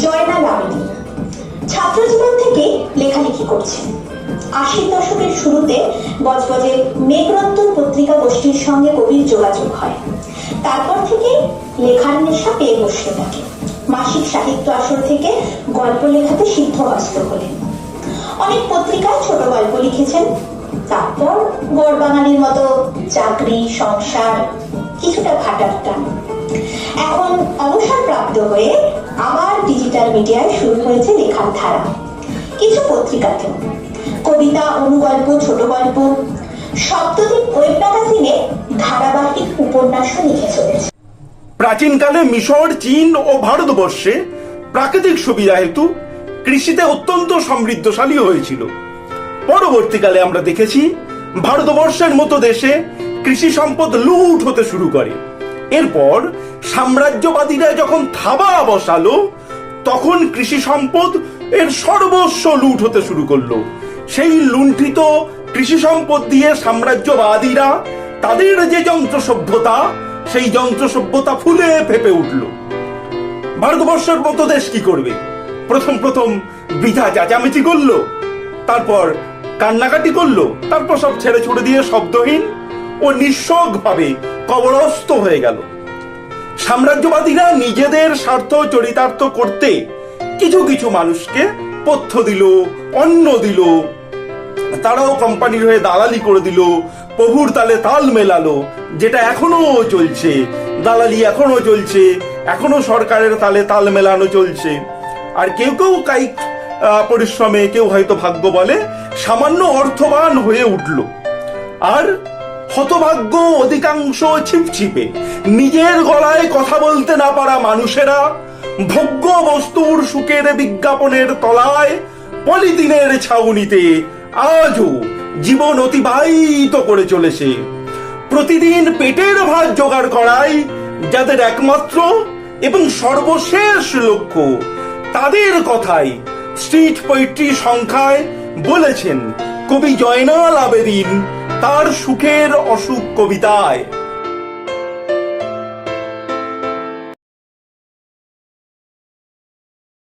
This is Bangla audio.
জয়নাল আবেদীন ছাত্র জীবন থেকে লেখালেখি করছেন। ৮০ দশকের শুরুতে বজবজে মেঘরত্তর পত্রিকা গোষ্ঠীর সঙ্গে গভীর যোগাযোগ হয়। তারপর থেকে লেখার নেশা পেয়ে বসতে থাকে। মাসিক সাহিত্য আসর থেকে গল্প লেখাতে সিদ্ধহস্ত হলেন। অনেক পত্রিকায় ছোট গল্প লিখেছেন। তারপর গড় বাঙালির মতো চাকরি, সংসার, কিছুটা খাটার টান। এখন অবসরপ্রাপ্ত হয়ে আবার ডিজিটাল মিডিয়ায় শুরু হয়েছে লেখার ধারা। কিছু পত্রিকাতেও কবিতা, অনুগল্প, ছোট গল্প, সপ্তদিক ওয়েব ম্যাগাজিনে ধারাবাহিক উপন্যাসও লিখে চলেছে। প্রাচীনকালে মিশর, চীন ও ভারতবর্ষে প্রাকৃতিক সুবিধা হেতু কৃষিতে অত্যন্ত সমৃদ্ধশালী হয়েছিল। পরবর্তীকালে আমরা দেখেছি ভারতবর্ষের মতো দেশে কৃষি সম্পদ লুট হতে শুরু করে। এরপর সাম্রাজ্যবাদীরা যখন থাবা বসালো, তখন কৃষি সম্পদ এর সর্বস্ব লুট হতে শুরু করলো। সেই লুণ্ঠিত কৃষি সম্পদ দিয়ে সাম্রাজ্যবাদীরা তাদের যে যন্ত্র সভ্যতা, সেই যন্ত্র সভ্যতা ফুলে ফেপে উঠল। ভারতবর্ষের মতো দেশ কি করবে? প্রথম বৃথা চেঁচামেচি করলো, তারপর কান্নাকাটি করলো, তারপর সব ছেড়ে ছুড়ে দিয়ে শব্দহীন ও নিঃশক ভাবে কবরস্থ হয়ে গেল। সাম্রাজ্যবাদীরা নিজেদের স্বার্থ চরিতার্থ করতে কিছু কিছু মানুষকে পথ্য দিল, অন্ন দিল, তারাও কোম্পানির হয়ে দালালি করে দিল, প্রভুর তালে তাল মেলালো, যেটা এখনো চলছে। দালালি এখনো চলছে, এখনো সরকারের তালে তাল মেলানো চলছে। আর কেউ কেউ কায়িক পরিশ্রমে, কেউ হয়তো ভাগ্য বলে সামান্য অর্থবান হয়ে উঠল। আর হতভাগ্য অধিকাংশ ছিপছিপে নিজের গলায় কথা বলতে না পারা মানুষেরা ভোগ্য বস্তুর সুখের বিজ্ঞাপনের তলায় পলিথিনের ছাউনিতে আজও জীবন অতিবাহিত করে চলেছে। প্রতিদিন পেটের ভাত জোগাড় করাই যাদের একমাত্র এবং সর্বশেষ লক্ষ্য, তাদের কথাই স্ট্রিট পোয়েট্রি সংখ্যায় বলেছেন কবি জয়নাল আবেদীন তার সুখের অসুখ কবিতায়।